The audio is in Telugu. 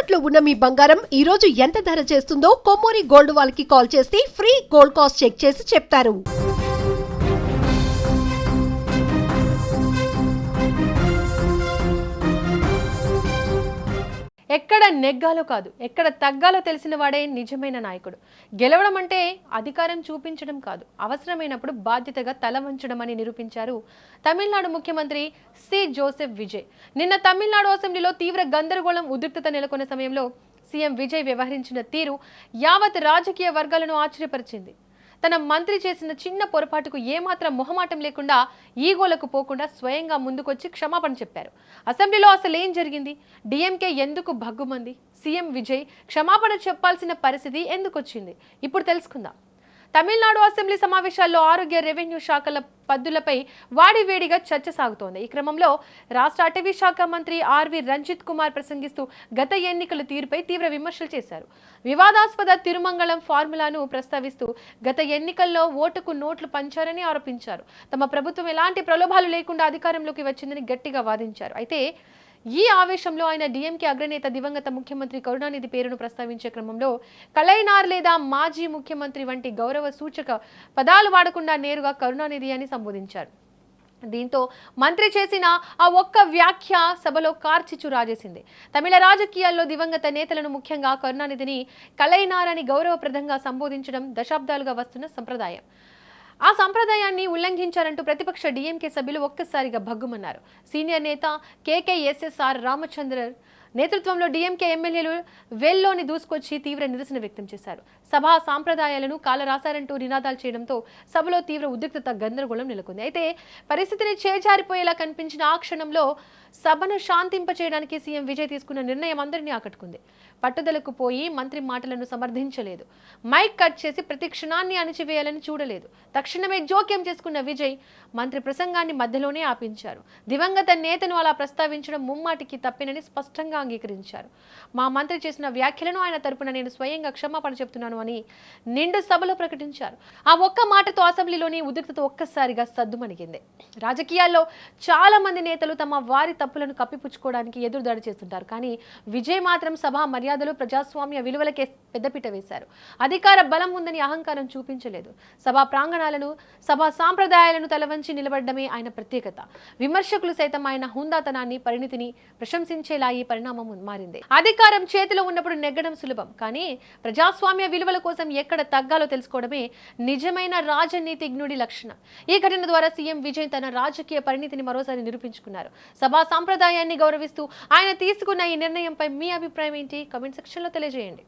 తాకట్లో ఉన్న మీ బంగారం ఈ రోజు ఎంత ధర చేస్తుందో కొమ్మూరి గోల్డ్ వాళ్ళకి కాల్ చేస్తే ఫ్రీ గోల్డ్ కాస్ట్ చెక్ చేసి చెప్తారు. ఎక్కడ నెగ్గాలో కాదు, ఎక్కడ తగ్గాలో తెలిసిన వాడే నిజమైన నాయకుడు. గెలవడం అంటే అధికారం చూపించడం కాదు, అవసరమైనప్పుడు బాధ్యతగా తల వంచడం అని నిరూపించారు తమిళనాడు ముఖ్యమంత్రి సి జోసెఫ్ విజయ్. నిన్న తమిళనాడు అసెంబ్లీలో తీవ్ర గందరగోళం ఉద్రిక్తత నెలకొన్న సమయంలో సీఎం విజయ్ వ్యవహరించిన తీరు యావత్ రాజకీయ వర్గాలను ఆశ్చర్యపరిచింది. తన మంత్రి చేసిన చిన్న పొరపాటుకు ఏమాత్రం మొహమాటం లేకుండా ఈగోలకు పోకుండా స్వయంగా ముందుకొచ్చి క్షమాపణ చెప్పారు. అసెంబ్లీలో అసలు ఏం జరిగింది, డిఎంకే ఎందుకు భగ్గుమంది, సీఎం విజయ్ క్షమాపణ చెప్పాల్సిన పరిస్థితి ఎందుకు వచ్చింది, ఇప్పుడు తెలుసుకుందాం. తమిళనాడు అసెంబ్లీ సమావేశాల్లో ఆరోగ్య రెవెన్యూ శాఖల పద్దులపై వాడివేడిగా చర్చ సాగుతోంది. ఈ క్రమంలో రాష్ట్ర అటవీ శాఖ మంత్రి ఆర్వి రంజిత్ కుమార్ ప్రసంగిస్తూ గత ఎన్నికల తీరుపై తీవ్ర విమర్శలు చేశారు. వివాదాస్పద తిరుమంగళం ఫార్ములాను ప్రస్తావిస్తూ గత ఎన్నికల్లో ఓటుకు నోట్లు పంచారని ఆరోపించారు. తమ ప్రభుత్వం ఎలాంటి ప్రలోభాలు లేకుండా అధికారంలోకి వచ్చిందని గట్టిగా వాదించారు. అయితే ఈ ఆవేశంలో ఆయన డిఎంకే అగ్రనేత దివంగత ముఖ్యమంత్రి కరుణానిధి పేరును ప్రస్తావించే క్రమంలో కలైనార్ లేదా మాజీ ముఖ్యమంత్రి వంటి గౌరవ సూచక పదాలు వాడకుండా నేరుగా కరుణానిధి అని సంబోధించారు. దీంతో మంత్రి చేసిన ఆ ఒక్క వ్యాఖ్య సభలో కార్చిచ్చు రాజేసింది. తమిళ రాజకీయాల్లో దివంగత నేతలను ముఖ్యంగా కరుణానిధిని కలైనార్ అని గౌరవప్రదంగా సంబోధించడం దశాబ్దాలుగా వస్తున్న సంప్రదాయం. ఆ సంప్రదాయాన్ని ఉల్లంఘించారంటూ ప్రతిపక్ష డిఎంకే సభ్యులు ఒక్కసారిగా భగ్గుమన్నారు. సీనియర్ నేత కేకేఎస్ఎస్ఆర్ రామచంద్రన్ నేతృత్వంలో డిఎంకే ఎమ్మెల్యేలు వెల్లోని దూసుకొచ్చి తీవ్ర నిరసన వ్యక్తం చేశారు. సభా సాంప్రదాయాలను కాలరాశారంటూ నినాదాలు చేయడంతో సభలో తీవ్ర ఉద్రిక్తత గందరగోళం నెలకొంది. అయితే పరిస్థితిని చేజారిపోయేలా కనిపించిన ఆ క్షణంలో సభను శాంతింపచేయడానికి సీఎం విజయ్ తీసుకున్న నిర్ణయం అందరినీ ఆకట్టుకుంది. పట్టుదలకు పోయి మంత్రి మాటలను సమర్థించలేదు, మైక్ కట్ చేసి ప్రతి క్షణాన్ని అణిచివేయాలని చూడలేదు. తక్షణమే జోక్యం చేసుకున్న విజయ్ మంత్రి ప్రసంగాన్ని మధ్యలోనే ఆపించారు. దివంగత నేతను అలా ప్రస్తావించడం ముమ్మాటికి తప్పినని స్పష్టంగా అంగీకరించారు. మా మంత్రి చేసిన వ్యాఖ్యలను ఆయన తరపున నేను స్వయంగా క్షమాపణ చెప్తున్నాను అని నిండు సభలో ప్రకటించారు. ఆ ఒక్క మాటతో అసెంబ్లీలోని ఉద్రిక్తత ఒక్కసారిగా సద్దుమణిగింది. రాజకీయాల్లో చాలా మంది నేతలు తమ వారి తప్పులను కప్పిపుచ్చుకోవడానికి ఎదురుదాడి చేస్తుంటారు. కానీ విజయ్ మాత్రం సభా మర్యాదలు, ప్రజాస్వామ్య విలువలకే పెద్దపీట వేశారు. అధికార బలం ఉందని అహంకారం చూపించలేదు. సభా ప్రాంగణాలను, సభా సాంప్రదాయాలను తలవంచి నిలబడమే ఆయన ప్రత్యేకత. విమర్శకులు సైతం ఆయన హుందాతనాన్ని, పరిణితిని ప్రశంసించేలా ఈ పరిణామం మారింది. అధికారం చేతిలో ఉన్నప్పుడు నెగ్గడం సులభం, కానీ ప్రజాస్వామ్య విలువల కోసం ఎక్కడ తగ్గాలో తెలుసుకోవడమే నిజమైన రాజనీతిజ్ఞుడి లక్షణం. ఈ ఘటన ద్వారా సీఎం విజయ్ తన రాజకీయ పరిణితిని మరోసారి నిరూపించుకున్నారు. సభా సాంప్రదాయాన్ని గౌరవిస్తూ ఆయన తీసుకున్న ఈ నిర్ణయంపై మీ అభిప్రాయం ఏంటి? కామెంట్ సెక్షన్లో తెలియజేయండి.